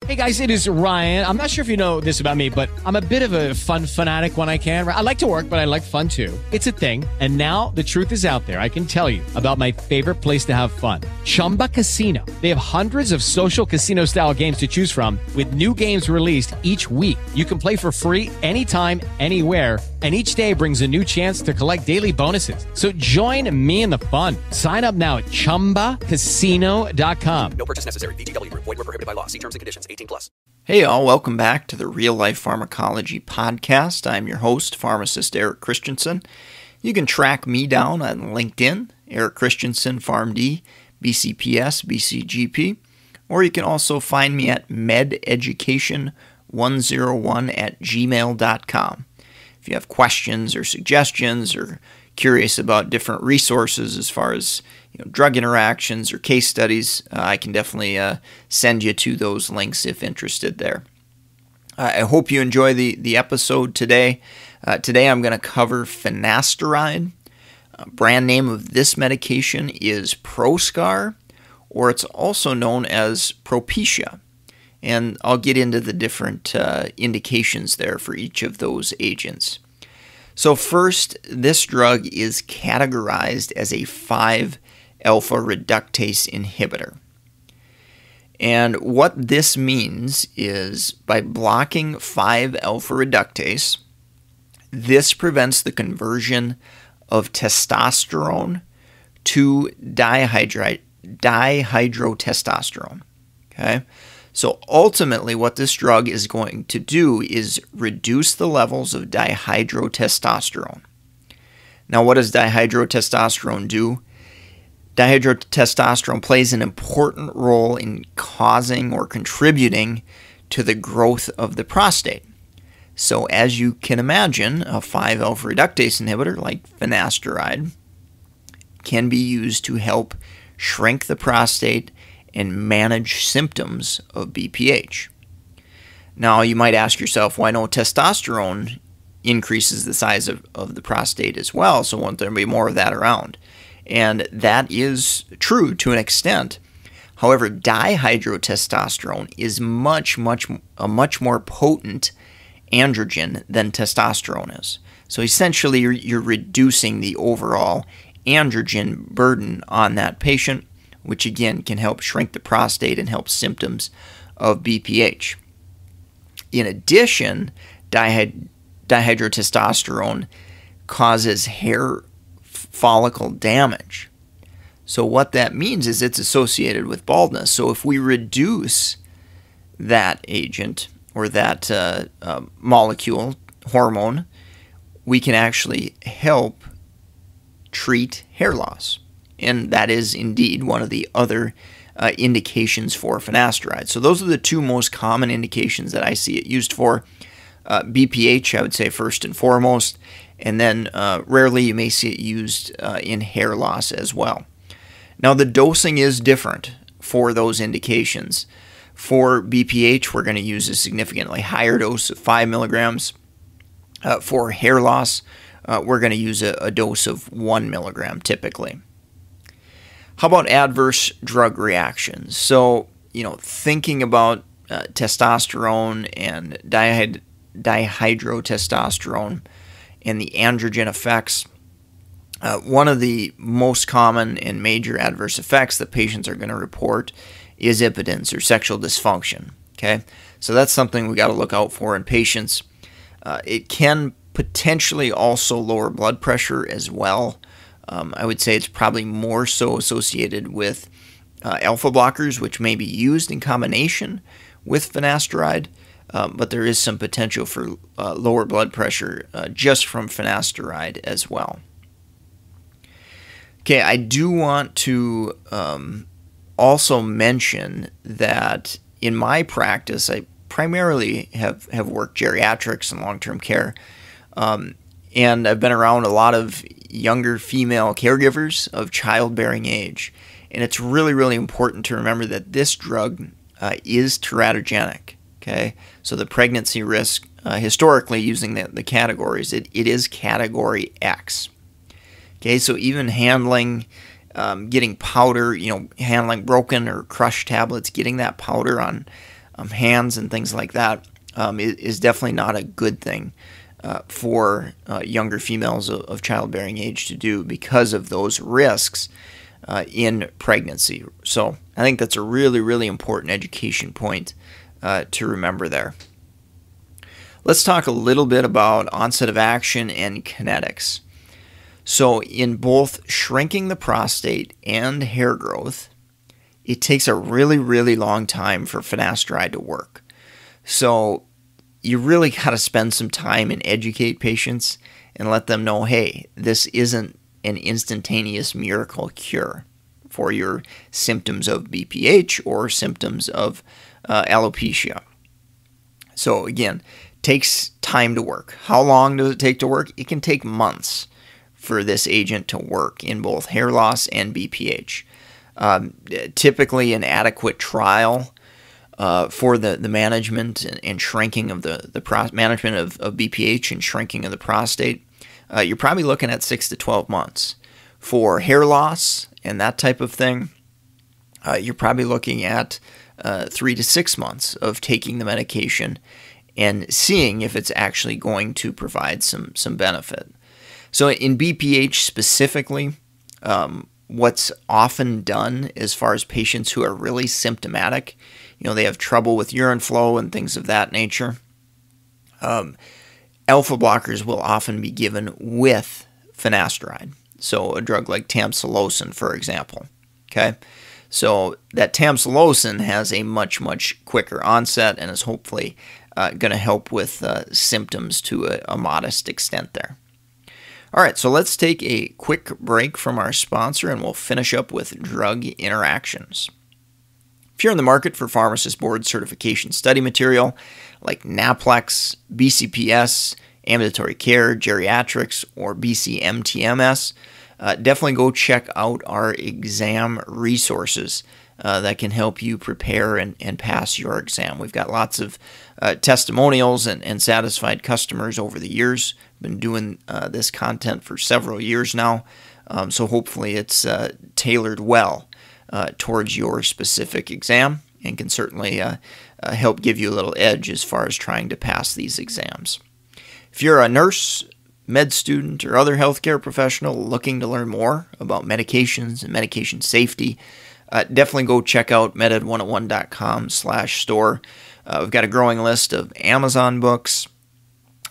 Hey guys, it is Ryan. I'm not sure if you know this about me, but I'm a bit of a fun fanatic when I can. I like to work, but I like fun too. It's a thing. And now the truth is out there. I can tell you about my favorite place to have fun. Chumba Casino. They have hundreds of social casino style games to choose from with new games released each week. You can play for free anytime, anywhere. And each day brings a new chance to collect daily bonuses. So join me in the fun. Sign up now at ChumbaCasino.com. No purchase necessary. VGW Group. Void where prohibited by law. See terms and conditions. 18+. Hey all, welcome back to the Real Life Pharmacology podcast. I'm your host, pharmacist Eric Christensen. You can track me down on LinkedIn, Eric Christensen, PharmD, BCPS, BCGP, or you can also find me at mededucation101@gmail.com. If you have questions or suggestions or curious about different resources as far as drug interactions or case studies, I can definitely send you to those links if interested there. I hope you enjoy the episode today. Today I'm going to cover Finasteride. Brand name of this medication is Proscar, or it's also known as Propecia. And I'll get into the different indications there for each of those agents. So first, this drug is categorized as a 5-alpha reductase inhibitor. And what this means is by blocking 5-alpha reductase, this prevents the conversion of testosterone to dihydrotestosterone. Okay? So ultimately what this drug is going to do is reduce the levels of dihydrotestosterone. Now what does dihydrotestosterone do? Dihydrotestosterone plays an important role in causing or contributing to the growth of the prostate. So as you can imagine, a 5-alpha reductase inhibitor like finasteride can be used to help shrink the prostate and manage symptoms of BPH. Now you might ask yourself, why no testosterone increases the size of the prostate as well, so won't there be more of that around? And that is true to an extent. However, dihydrotestosterone is a much more potent androgen than testosterone is. So essentially you're reducing the overall androgen burden on that patient, which again can help shrink the prostate and help symptoms of BPH. In addition, dihydrotestosterone causes hair follicle damage. So what that means is it's associated with baldness. So if we reduce that agent or that molecule, hormone, we can actually help treat hair loss. And that is indeed one of the other indications for finasteride. So those are the two most common indications that I see it used for. BPH, I would say first and foremost, and then rarely you may see it used in hair loss as well. Now the dosing is different for those indications. For BPH, we're going to use a significantly higher dose of 5 milligrams. For hair loss, we're going to use a dose of 1 milligram typically. How about adverse drug reactions? So, thinking about testosterone and dihydrotestosterone and the androgen effects, one of the most common and major adverse effects that patients are going to report is impotence or sexual dysfunction. Okay, so that's something we got to look out for in patients. It can potentially also lower blood pressure as well. I would say it's probably more so associated with alpha blockers, which may be used in combination with finasteride, but there is some potential for lower blood pressure just from finasteride as well. Okay, I do want to also mention that in my practice, I primarily have worked geriatrics and long-term care, and I've been around a lot of younger female caregivers of childbearing age. And it's really, really important to remember that this drug is teratogenic. Okay, so the pregnancy risk, historically using the categories, it is category X. Okay, so even handling, getting powder, handling broken or crushed tablets, getting that powder on hands and things like that, is definitely not a good thing for younger females of childbearing age to do because of those risks in pregnancy. So I think that's a really, really important education point to remember there. Let's talk a little bit about onset of action and kinetics. So in both shrinking the prostate and hair growth, it takes a really, really long time for finasteride to work. So you really got to spend some time and educate patients and let them know, hey, this isn't an instantaneous miracle cure for your symptoms of BPH or symptoms of alopecia. So again, takes time to work. How long does it take to work? It can take months for this agent to work in both hair loss and BPH. Typically an adequate trial for the management and shrinking of the management of BPH and shrinking of the prostate, you're probably looking at 6 to 12 months. For hair loss and that type of thing, you're probably looking at 3 to 6 months of taking the medication and seeing if it's actually going to provide some benefit. So in BPH specifically, what's often done as far as patients who are really symptomatic, they have trouble with urine flow and things of that nature, alpha blockers will often be given with finasteride. So a drug like tamsulosin, for example. Okay, so that tamsulosin has a much, much quicker onset and is hopefully going to help with symptoms to a modest extent there. All right, so let's take a quick break from our sponsor and we'll finish up with drug interactions. If you're in the market for pharmacist board certification study material like NAPLEX, BCPS, ambulatory care, geriatrics, or BCMTMS, definitely go check out our exam resources that can help you prepare and pass your exam. We've got lots of testimonials and satisfied customers over the years. Been doing this content for several years now, so hopefully it's tailored well towards your specific exam and can certainly help give you a little edge as far as trying to pass these exams. If you're a nurse, med student, or other healthcare professional looking to learn more about medications and medication safety, definitely go check out meded101.com/store. We've got a growing list of Amazon books,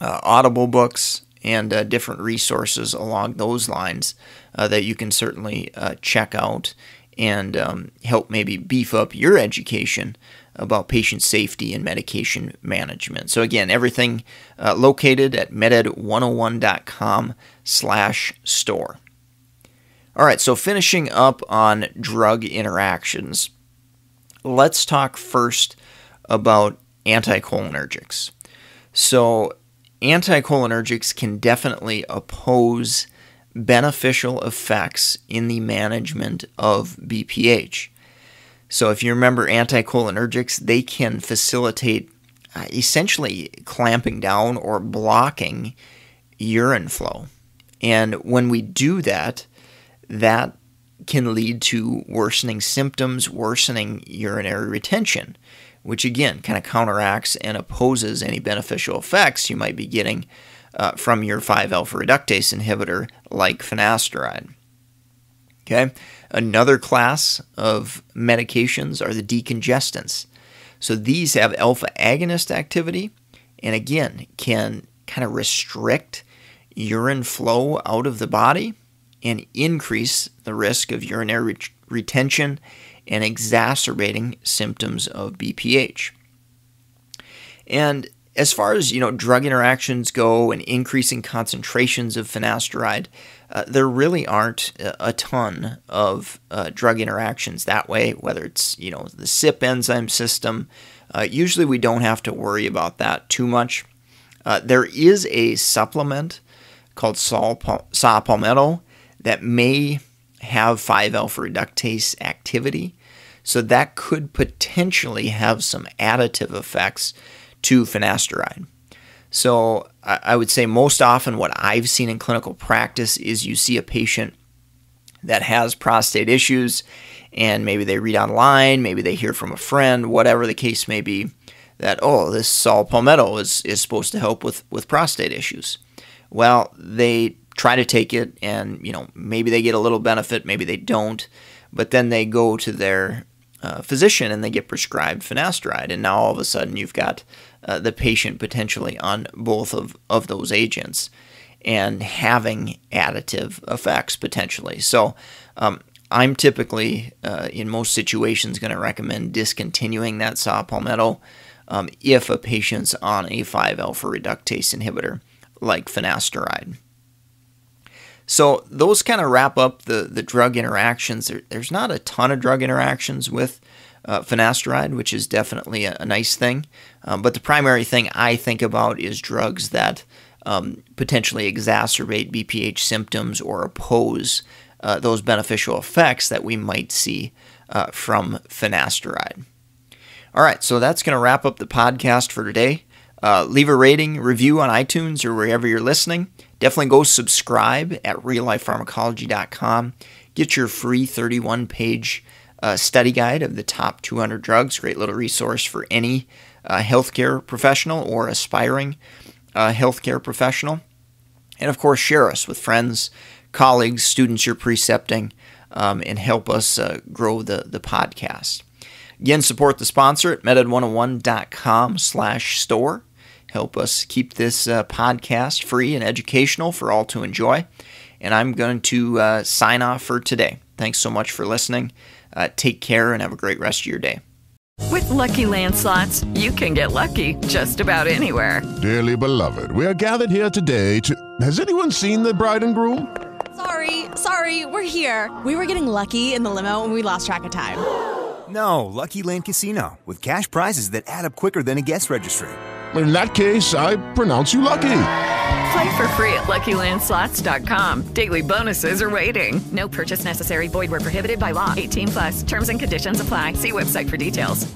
Audible books, and different resources along those lines that you can certainly check out and help maybe beef up your education about patient safety and medication management. So again, everything located at meded101.com/store. All right, so finishing up on drug interactions, let's talk first about anticholinergics. So anticholinergics can definitely oppose beneficial effects in the management of BPH. So if you remember anticholinergics, they can facilitate essentially clamping down or blocking urine flow. And when we do that, that can lead to worsening symptoms, worsening urinary retention, which again kind of counteracts and opposes any beneficial effects you might be getting from your 5-alpha reductase inhibitor like finasteride. Okay, another class of medications are the decongestants. So these have alpha agonist activity and again can kind of restrict urine flow out of the body and increase the risk of urinary retention and exacerbating symptoms of BPH. And as far as drug interactions go and increasing concentrations of finasteride, there really aren't a ton of drug interactions that way, whether it's the CYP enzyme system. Usually we don't have to worry about that too much. There is a supplement called saw palmetto that may have 5-alpha reductase activity, so that could potentially have some additive effects to finasteride. So I would say most often what I've seen in clinical practice is you see a patient that has prostate issues and maybe they read online, maybe they hear from a friend, whatever the case may be, that, oh, this saw palmetto is supposed to help with prostate issues. Well, they try to take it, and maybe they get a little benefit, maybe they don't, but then they go to their physician and they get prescribed finasteride, and now all of a sudden you've got the patient potentially on both of those agents and having additive effects potentially. So I'm typically, in most situations, going to recommend discontinuing that saw palmetto if a patient's on a 5-alpha reductase inhibitor like finasteride. So those kind of wrap up the drug interactions. There's not a ton of drug interactions with finasteride, which is definitely a nice thing. But the primary thing I think about is drugs that potentially exacerbate BPH symptoms or oppose those beneficial effects that we might see from finasteride. All right, so that's going to wrap up the podcast for today. Leave a rating, review on iTunes or wherever you're listening. Definitely go subscribe at reallifepharmacology.com. Get your free 31-page study guide of the top 200 drugs. Great little resource for any healthcare professional or aspiring healthcare professional. And of course, share us with friends, colleagues, students you're precepting, and help us grow the podcast. Again, support the sponsor at meded101.com/store. Help us keep this podcast free and educational for all to enjoy. And I'm going to sign off for today. Thanks so much for listening. Take care and have a great rest of your day. With Lucky Land Slots, you can get lucky just about anywhere. Dearly beloved, we are gathered here today to... Has anyone seen the bride and groom? Sorry, we're here. We were getting lucky in the limo and we lost track of time. No, Lucky Land Casino, with cash prizes that add up quicker than a guest registry. In that case, I pronounce you lucky. Play for free at LuckyLandSlots.com. Daily bonuses are waiting. No purchase necessary. Void where prohibited by law. 18+. Terms and conditions apply. See website for details.